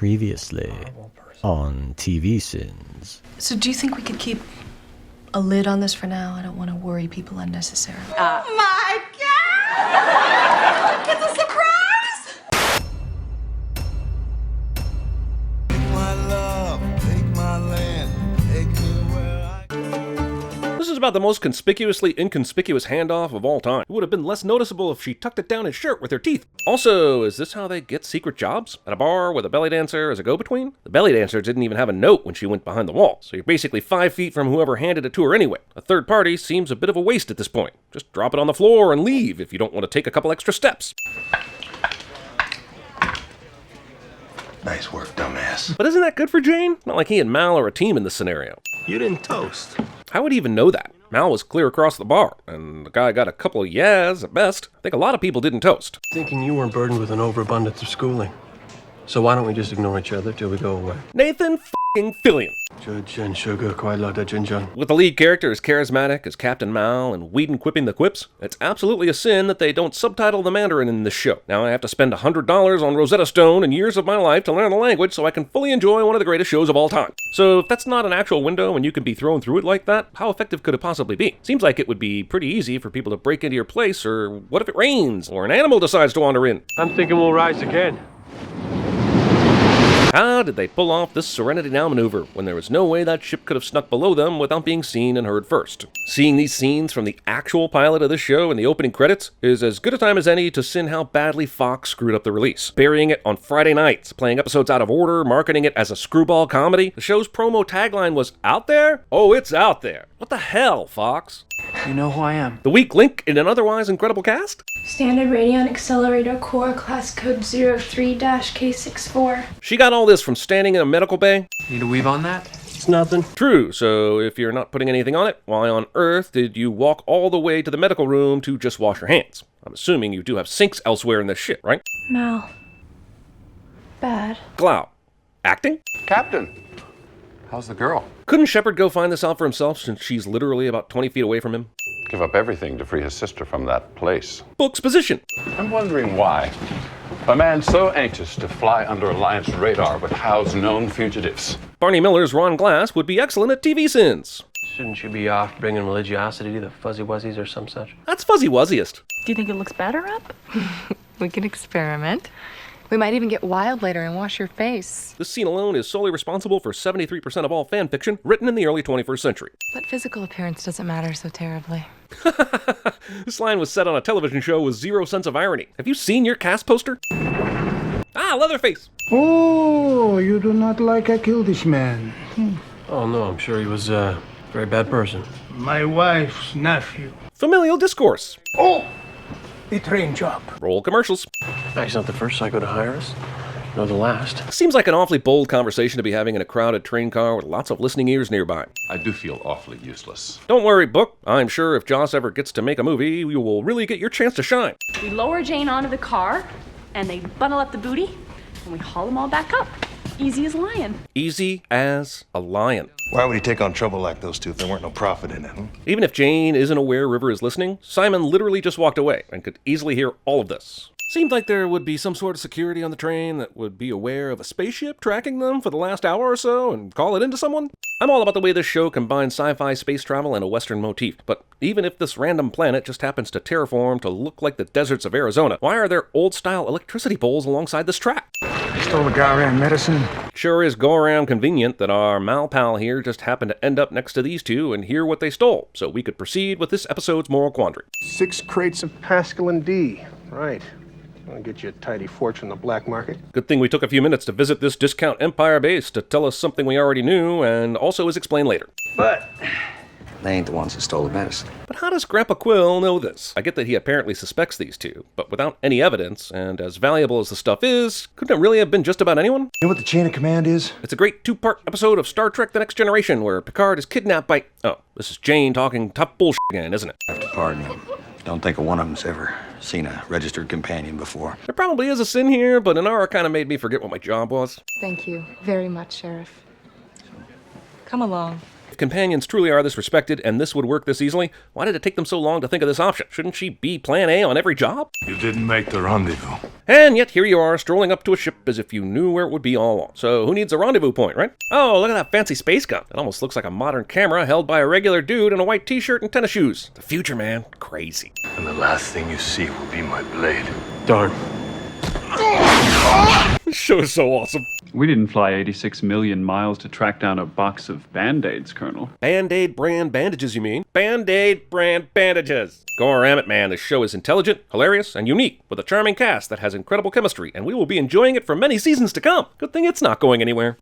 Previously on TVSins. So do you think we could keep a lid on this for now? I don't want to worry people unnecessarily. Oh my God! It's a surprise! Take my love, take my land, take me where I... This is about the most conspicuously inconspicuous handoff of all time. It would have been less noticeable if she tucked it down his shirt with her teeth. Also, is this how they get secret jobs? At a bar with a belly dancer as a go-between? The belly dancer didn't even have a note when she went behind the wall, so you're basically 5 feet from whoever handed it to her anyway. A third party seems a bit of a waste at this point. Just drop it on the floor and leave if you don't want to take a couple extra steps. Nice work, dumbass. But isn't that good for Jane? Not like he and Mal are a team in this scenario. You didn't toast. How would he even know that? Mal was clear across the bar, and the guy got a couple of yeahs at best. I think a lot of people didn't toast. Thinking you weren't burdened with an overabundance of schooling. So why don't we just ignore each other till we go away? Nathan f***ing Fillion. Judge and sugar, quite like that, Jinjun. With the lead character as charismatic as Captain Mal and Whedon quipping the quips, it's absolutely a sin that they don't subtitle the Mandarin in this show. Now I have to spend $100 on Rosetta Stone and years of my life to learn the language so I can fully enjoy one of the greatest shows of all time. So if that's not an actual window and you can be thrown through it like that, how effective could it possibly be? Seems like it would be pretty easy for people to break into your place, or what if it rains, or an animal decides to wander in? I'm thinking we'll rise again. How did they pull off this Serenity Now maneuver when there was no way that ship could have snuck below them without being seen and heard first? Seeing these scenes from the actual pilot of this show in the opening credits is as good a time as any to sin how badly Fox screwed up the release. Burying it on Friday nights, playing episodes out of order, marketing it as a screwball comedy. The show's promo tagline was, "Out there? Oh, it's out there." What the hell, Fox? You know who I am. The weak link in an otherwise incredible cast? Standard Radion Accelerator Core Class Code 03-K64. She got all this from standing in a medical bay? Need a weave on that? It's nothing. True, so if you're not putting anything on it, why on earth did you walk all the way to the medical room to just wash your hands? I'm assuming you do have sinks elsewhere in this shit, right? Mal. Bad. Glau. Acting? Captain, how's the girl? Couldn't Shepard go find this out for himself since she's literally about 20 feet away from him? Give up everything to free his sister from that place. Book's position. I'm wondering why a man so anxious to fly under Alliance radar would house known fugitives. Barney Miller's Ron Glass would be excellent at TVSins. Shouldn't you be off bringing religiosity to the fuzzy wuzzies or some such? That's fuzzy wuzziest. Do you think it looks better up? We can experiment. We might even get wild later and wash your face. This scene alone is solely responsible for 73% of all fan fiction written in the early 21st century. But physical appearance doesn't matter so terribly. This line was set on a television show with zero sense of irony. Have you seen your cast poster? Ah, Leatherface! Oh, you do not like I killed this man. Oh no, I'm sure he was a very bad person. My wife's nephew. Familial discourse. Oh, a train job. Roll commercials. He's not the first psycho to hire us, nor the last. Seems like an awfully bold conversation to be having in a crowded train car with lots of listening ears nearby. I do feel awfully useless. Don't worry, Book. I'm sure if Joss ever gets to make a movie, you will really get your chance to shine. We lower Jane onto the car, and they bundle up the booty, and we haul them all back up. Easy as a lion. Easy as a lion. Why would he take on trouble like those two if there weren't no profit in it? Even if Jane isn't aware River is listening, Simon literally just walked away and could easily hear all of this. Seemed like there would be some sort of security on the train that would be aware of a spaceship tracking them for the last hour or so and call it into someone. I'm all about the way this show combines sci-fi, space travel, and a Western motif, but even if this random planet just happens to terraform to look like the deserts of Arizona, why are there old-style electricity poles alongside this track? Stole a Gorram medicine. Sure is Gorram convenient that our Mal pal here just happened to end up next to these two and hear what they stole, so we could proceed with this episode's moral quandary. 6 crates of Pascal D. Right. I'll get you a tidy fortune on the black market. Good thing we took a few minutes to visit this discount Empire base to tell us something we already knew and also is explained later. But they ain't the ones that stole the medicine. But how does Grandpa Quill know this? I get that he apparently suspects these two, but without any evidence, and as valuable as the stuff is, couldn't it really have been just about anyone? You know what the chain of command is? It's a great 2-part episode of Star Trek The Next Generation where Picard is kidnapped by... Oh, this is Jane talking tough bullshit again, isn't it? I have to pardon me. Don't think one of them's ever seen a registered companion before. There probably is a sin here, but an hour kind of made me forget what my job was. Thank you very much, Sheriff. Come along. If companions truly are this respected and this would work this easily, why did it take them so long to think of this option? Shouldn't she be plan A on every job? You didn't make the rendezvous. And yet here you are, strolling up to a ship as if you knew where it would be all along. So who needs a rendezvous point, right? Oh, look at that fancy space gun. It almost looks like a modern camera held by a regular dude in a white t-shirt and tennis shoes. The future, man. Crazy. And the last thing you see will be my blade. Darn. This show is so awesome. We didn't fly 86 million miles to track down a box of Band-Aids, Colonel. Band-Aid brand bandages, you mean? Band-Aid brand bandages. Gorram it, man. This show is intelligent, hilarious, and unique, with a charming cast that has incredible chemistry, and we will be enjoying it for many seasons to come. Good thing it's not going anywhere.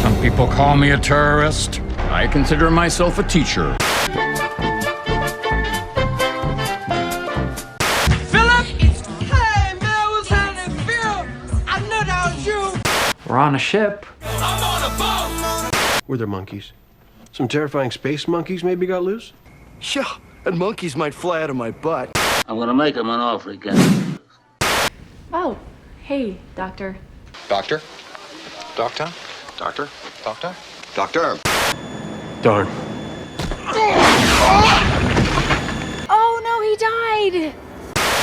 Some people call me a terrorist. I consider myself a teacher. We're on a ship. Were there monkeys? Some terrifying space monkeys maybe got loose? Yeah, and monkeys might fly out of my butt. I'm gonna make him an offer again. Oh, hey, Doctor. Doctor? Doctor? Doctor? Doctor? Doctor? Darn.